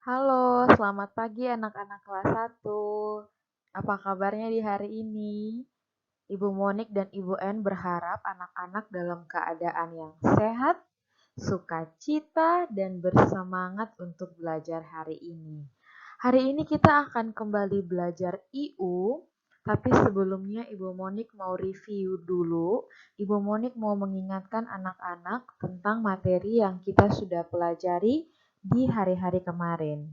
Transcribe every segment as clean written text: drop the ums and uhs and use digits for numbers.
Halo, selamat pagi anak-anak kelas 1. Apa kabarnya di hari ini? Ibu Monik dan Ibu En berharap anak-anak dalam keadaan yang sehat, sukacita, dan bersemangat untuk belajar hari ini. Hari ini kita akan kembali belajar IU, tapi sebelumnya Ibu Monik mau review dulu. Ibu Monik mau mengingatkan anak-anak tentang materi yang kita sudah pelajari di hari-hari kemarin.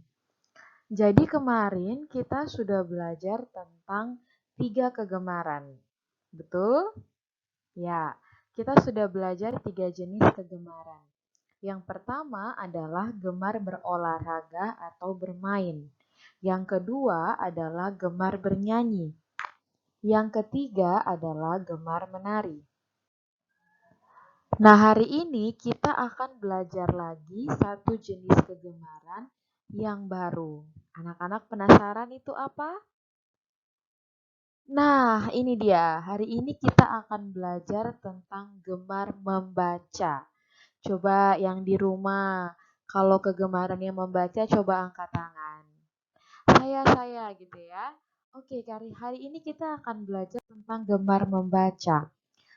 Jadi kemarin kita sudah belajar tentang 3 kegemaran. Betul? Ya, kita sudah belajar 3 jenis kegemaran. Yang pertama adalah gemar berolahraga atau bermain. Yang kedua adalah gemar bernyanyi. Yang ketiga adalah gemar menari. Nah, hari ini kita akan belajar lagi satu jenis kegemaran yang baru. Anak-anak penasaran itu apa? Nah, ini dia. Hari ini kita akan belajar tentang gemar membaca. Coba yang di rumah, kalau kegemarannya membaca, coba angkat tangan. Saya gitu ya. Oke, hari ini kita akan belajar tentang gemar membaca.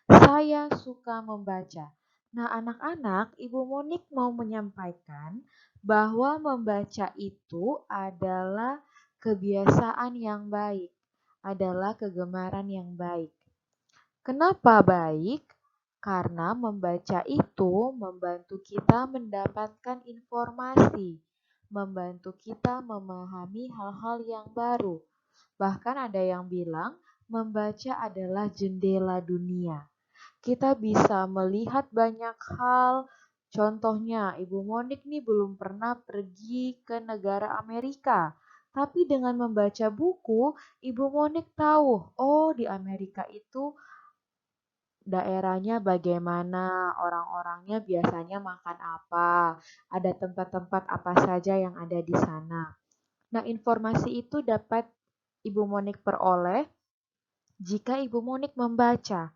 Saya suka membaca. Nah, anak-anak, Ibu Monik mau menyampaikan bahwa membaca itu adalah kebiasaan yang baik, adalah kegemaran yang baik. Kenapa baik? Karena membaca itu membantu kita mendapatkan informasi, membantu kita memahami hal-hal yang baru. Bahkan ada yang bilang membaca adalah jendela dunia. Kita bisa melihat banyak hal. Contohnya, Ibu Monik nih belum pernah pergi ke negara Amerika. Tapi dengan membaca buku, Ibu Monik tahu, oh di Amerika itu daerahnya bagaimana, orang-orangnya biasanya makan apa, ada tempat-tempat apa saja yang ada di sana. Nah, informasi itu dapat Ibu Monik peroleh jika Ibu Monik membaca.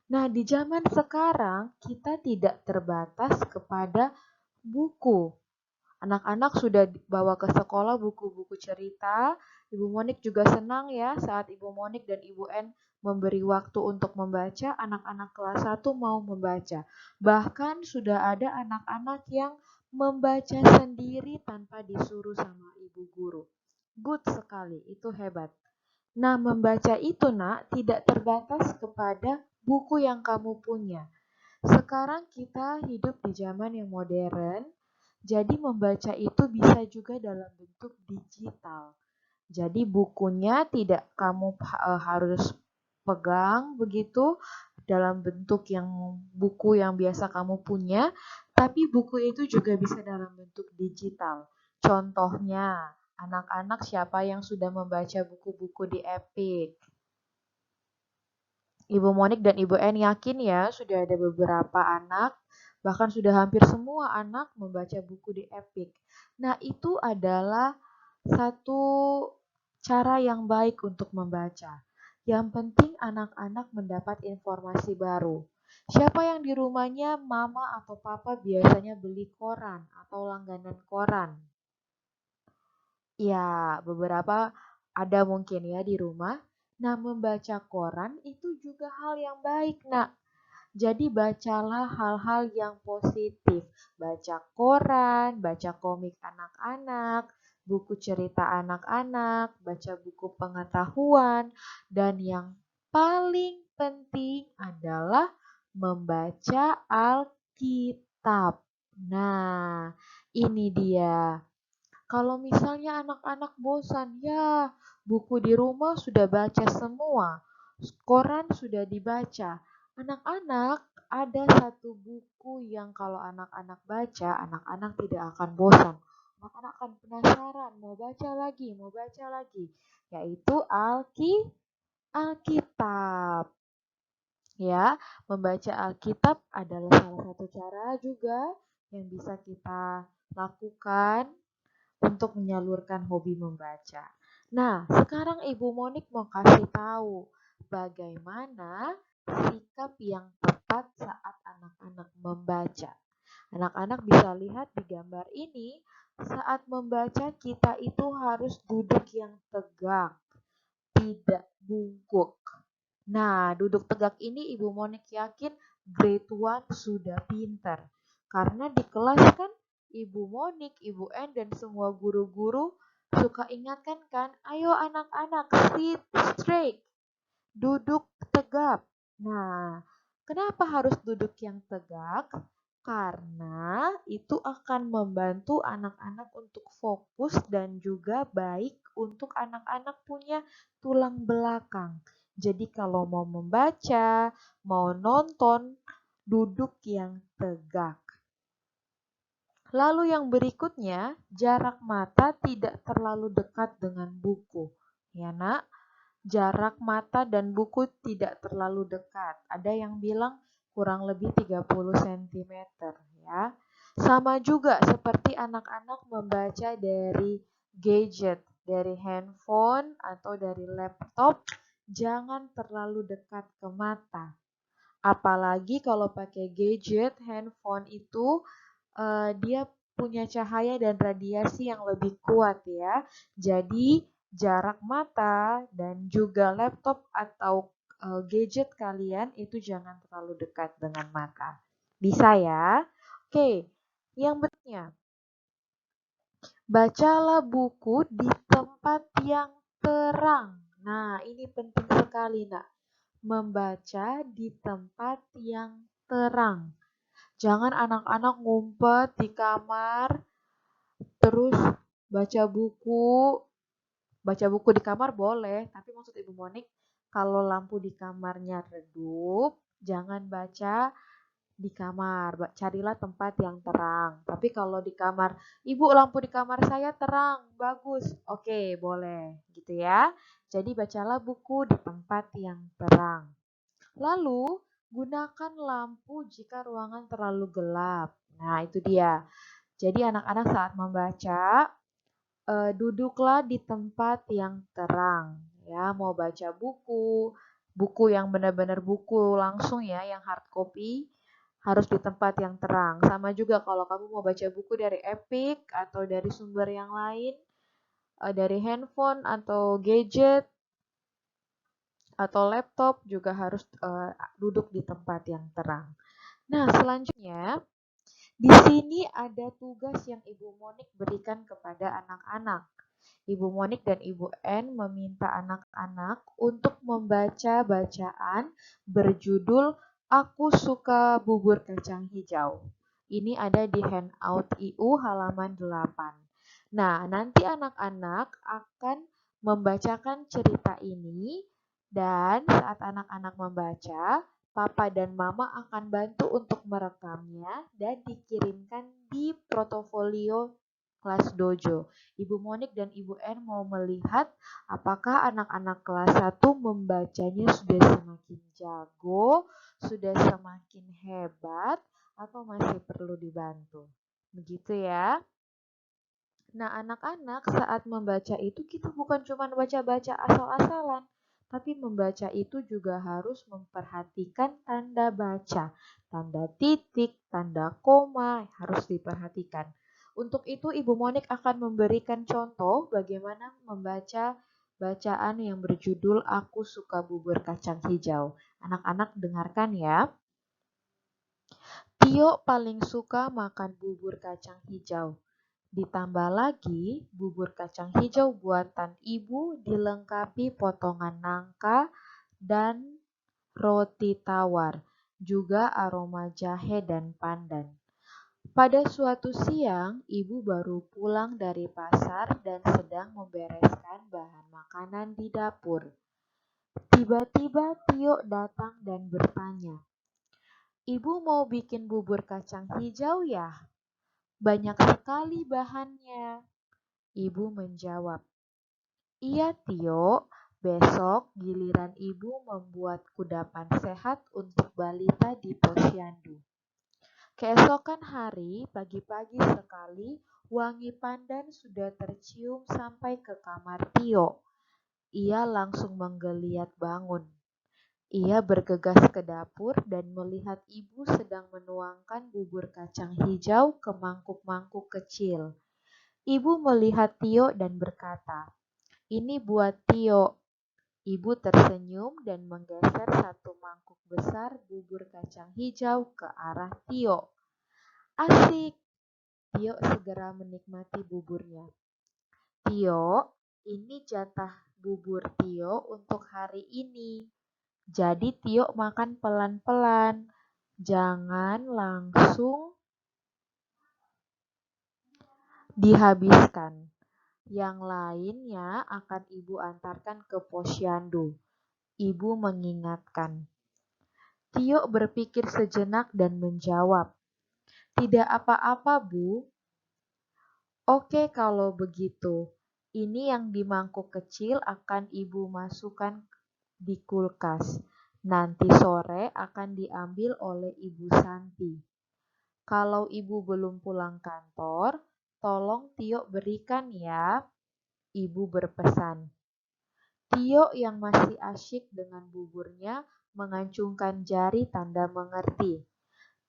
Nah, di zaman sekarang kita tidak terbatas kepada buku. Anak-anak sudah bawa ke sekolah buku-buku cerita. Ibu Monik juga senang ya saat Ibu Monik dan Ibu En memberi waktu untuk membaca, anak-anak kelas 1 mau membaca. Bahkan sudah ada anak-anak yang membaca sendiri tanpa disuruh sama ibu guru. Good sekali, itu hebat. Nah, membaca itu, Nak, tidak terbatas kepada buku yang kamu punya. Sekarang kita hidup di zaman yang modern, jadi membaca itu bisa juga dalam bentuk digital. Jadi bukunya tidak kamu harus pegang begitu dalam bentuk yang buku yang biasa kamu punya, tapi buku itu juga bisa dalam bentuk digital. Contohnya, anak-anak siapa yang sudah membaca buku-buku di Epic? Ibu Monik dan Ibu En yakin ya sudah ada beberapa anak, bahkan sudah hampir semua anak membaca buku di Epic. Nah, itu adalah satu cara yang baik untuk membaca. Yang penting anak-anak mendapat informasi baru. Siapa yang di rumahnya mama atau papa biasanya beli koran atau langganan koran? Ya, beberapa ada mungkin ya di rumah. Nah, membaca koran itu juga hal yang baik, Nak. Jadi bacalah hal-hal yang positif. Baca koran, baca komik anak-anak, buku cerita anak-anak, baca buku pengetahuan, dan yang paling penting adalah membaca Alkitab. Nah, ini dia. Kalau misalnya anak-anak bosan, ya buku di rumah sudah baca semua, koran sudah dibaca. Anak-anak ada satu buku yang kalau anak-anak baca, anak-anak tidak akan bosan. Anak-anak akan penasaran, mau baca lagi, yaitu Alkitab. Ya, membaca Alkitab adalah salah satu cara juga yang bisa kita lakukan untuk menyalurkan hobi membaca. Nah, sekarang Ibu Monik mau kasih tahu bagaimana sikap yang tepat saat anak-anak membaca. Anak-anak bisa lihat di gambar ini Saat membaca kita itu harus duduk yang tegak, tidak bungkuk. Nah, duduk tegak ini Ibu Monik yakin grade 1 sudah pintar. Karena di kelas kan Ibu Monik, Ibu En, dan semua guru-guru suka ingatkan kan, ayo anak-anak sit straight, duduk tegap. Nah, kenapa harus duduk yang tegak? Karena itu akan membantu anak-anak untuk fokus dan juga baik untuk anak-anak punya tulang belakang. Jadi kalau mau membaca, mau nonton, duduk yang tegak. Lalu yang berikutnya, jarak mata tidak terlalu dekat dengan buku. Ya, Nak? Jarak mata dan buku tidak terlalu dekat. Ada yang bilang kurang lebih 30 cm ya. Sama juga seperti anak-anak membaca dari gadget, dari handphone atau dari laptop, jangan terlalu dekat ke mata. Apalagi kalau pakai gadget, handphone itu dia punya cahaya dan radiasi yang lebih kuat ya. Jadi jarak mata dan juga laptop atau gadget kalian itu jangan terlalu dekat dengan mata. Bisa ya? Oke, yang berikutnya. Bacalah buku di tempat yang terang. Nah, ini penting sekali, Nak. Membaca di tempat yang terang. Jangan anak-anak ngumpet di kamar, terus baca buku. Baca buku di kamar boleh, tapi maksud Ibu Monik, kalau lampu di kamarnya redup, jangan baca di kamar. Carilah tempat yang terang. Tapi kalau di kamar, Ibu lampu di kamar saya terang, bagus. Oke, boleh gitu ya. Jadi bacalah buku di tempat yang terang. Lalu, gunakan lampu jika ruangan terlalu gelap. Nah, itu dia. Jadi anak-anak saat membaca, duduklah di tempat yang terang. Ya, mau baca buku, buku yang benar-benar buku langsung ya, yang hard copy, harus di tempat yang terang. Sama juga kalau kamu mau baca buku dari Epic atau dari sumber yang lain, dari handphone atau gadget, atau laptop juga harus duduk di tempat yang terang. Nah, selanjutnya di sini ada tugas yang Ibu Monik berikan kepada anak-anak. Ibu Monik dan Ibu N meminta anak-anak untuk membaca bacaan berjudul Aku Suka Bubur Kacang Hijau. Ini ada di handout IU halaman 8. Nah, nanti anak-anak akan membacakan cerita ini dan saat anak-anak membaca, Papa dan Mama akan bantu untuk merekamnya dan dikirimkan di portofolio kelas dojo. Ibu Monik dan Ibu N mau melihat apakah anak-anak kelas 1 membacanya sudah semakin jago, sudah semakin hebat, atau masih perlu dibantu. Begitu ya. Nah, anak-anak saat membaca itu kita bukan cuma baca-baca asal-asalan, tapi membaca itu juga harus memperhatikan tanda baca, tanda titik, tanda koma harus diperhatikan. Untuk itu Ibu Monik akan memberikan contoh bagaimana membaca bacaan yang berjudul Aku Suka Bubur Kacang Hijau. Anak-anak dengarkan ya. Tio paling suka makan bubur kacang hijau. Ditambah lagi, bubur kacang hijau buatan ibu dilengkapi potongan nangka dan roti tawar, juga aroma jahe dan pandan. Pada suatu siang, ibu baru pulang dari pasar dan sedang membereskan bahan makanan di dapur. Tiba-tiba Tio datang dan bertanya, "Ibu mau bikin bubur kacang hijau ya? Banyak sekali bahannya." Ibu menjawab, "Iya Tio, besok giliran ibu membuat kudapan sehat untuk balita di posyandu." Keesokan hari, pagi-pagi sekali, wangi pandan sudah tercium sampai ke kamar Tio. Ia langsung menggeliat bangun. Ia bergegas ke dapur dan melihat ibu sedang menuangkan bubur kacang hijau ke mangkuk-mangkuk kecil. Ibu melihat Tio dan berkata, "Ini buat Tio." Ibu tersenyum dan menggeser satu mangkuk besar bubur kacang hijau ke arah Tio. "Asik!" Tio segera menikmati buburnya. "Tio, ini jatah bubur Tio untuk hari ini. Jadi Tio makan pelan-pelan. Jangan langsung dihabiskan. Yang lainnya akan Ibu antarkan ke posyandu." Ibu mengingatkan. Tio berpikir sejenak dan menjawab, "Tidak apa-apa, Bu." "Oke kalau begitu. Ini yang di mangkuk kecil akan Ibu masukkan di kulkas. Nanti sore akan diambil oleh Ibu Santi. Kalau Ibu belum pulang kantor, tolong Tio berikan ya." Ibu berpesan. Tio yang masih asyik dengan buburnya mengacungkan jari tanda mengerti.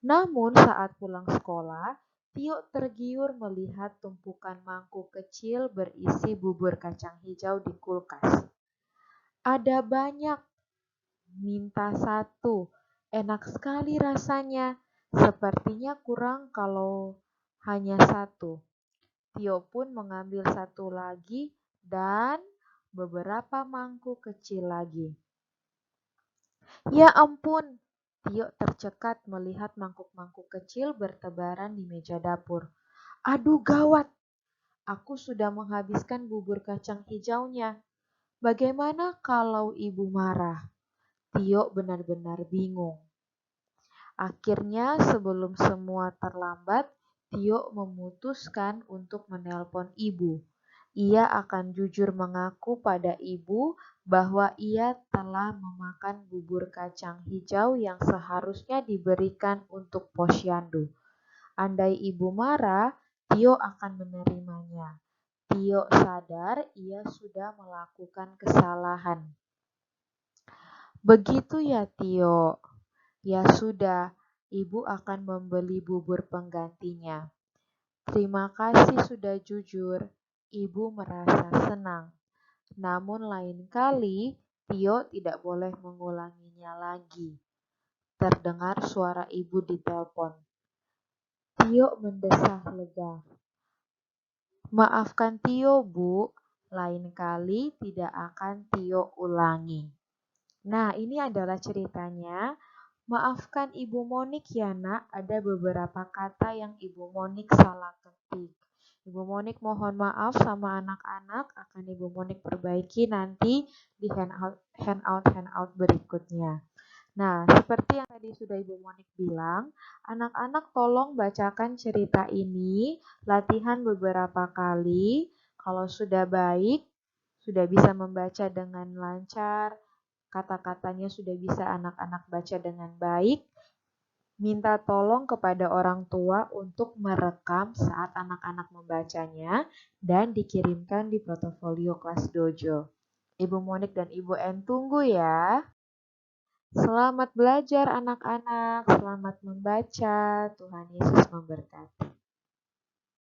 Namun saat pulang sekolah, Tio tergiur melihat tumpukan mangkuk kecil berisi bubur kacang hijau di kulkas. "Ada banyak, minta satu. Enak sekali rasanya. Sepertinya kurang kalau hanya satu." Tio pun mengambil satu lagi dan beberapa mangkuk kecil lagi. "Ya ampun!" Tio tercekat melihat mangkuk-mangkuk kecil bertebaran di meja dapur. "Aduh gawat! Aku sudah menghabiskan bubur kacang hijaunya. Bagaimana kalau Ibu marah?" Tio benar-benar bingung. Akhirnya sebelum semua terlambat, Tio memutuskan untuk menelpon ibu. Ia akan jujur mengaku pada ibu bahwa ia telah memakan bubur kacang hijau yang seharusnya diberikan untuk posyandu. Andai ibu marah, Tio akan menerimanya. Tio sadar ia sudah melakukan kesalahan. "Begitu ya, Tio. Ya sudah, Ibu akan membeli bubur penggantinya. Terima kasih sudah jujur." Ibu merasa senang. Namun lain kali, Tio tidak boleh mengulanginya lagi. Terdengar suara ibu di telepon. Tio mendesah lega. "Maafkan Tio, Bu. Lain kali tidak akan Tio ulangi." Nah, ini adalah ceritanya. "Maafkan Ibu Monik ya Nak, ada beberapa kata yang Ibu Monik salah ketik. Ibu Monik mohon maaf sama anak-anak, akan Ibu Monik perbaiki nanti di handout berikutnya." Nah, seperti yang tadi sudah Ibu Monik bilang, anak-anak tolong bacakan cerita ini, latihan beberapa kali. Kalau sudah baik, sudah bisa membaca dengan lancar, kata-katanya sudah bisa anak-anak baca dengan baik, minta tolong kepada orang tua untuk merekam saat anak-anak membacanya dan dikirimkan di portofolio kelas dojo. Ibu Monik dan Ibu En tunggu ya. Selamat belajar anak-anak, selamat membaca. Tuhan Yesus memberkati.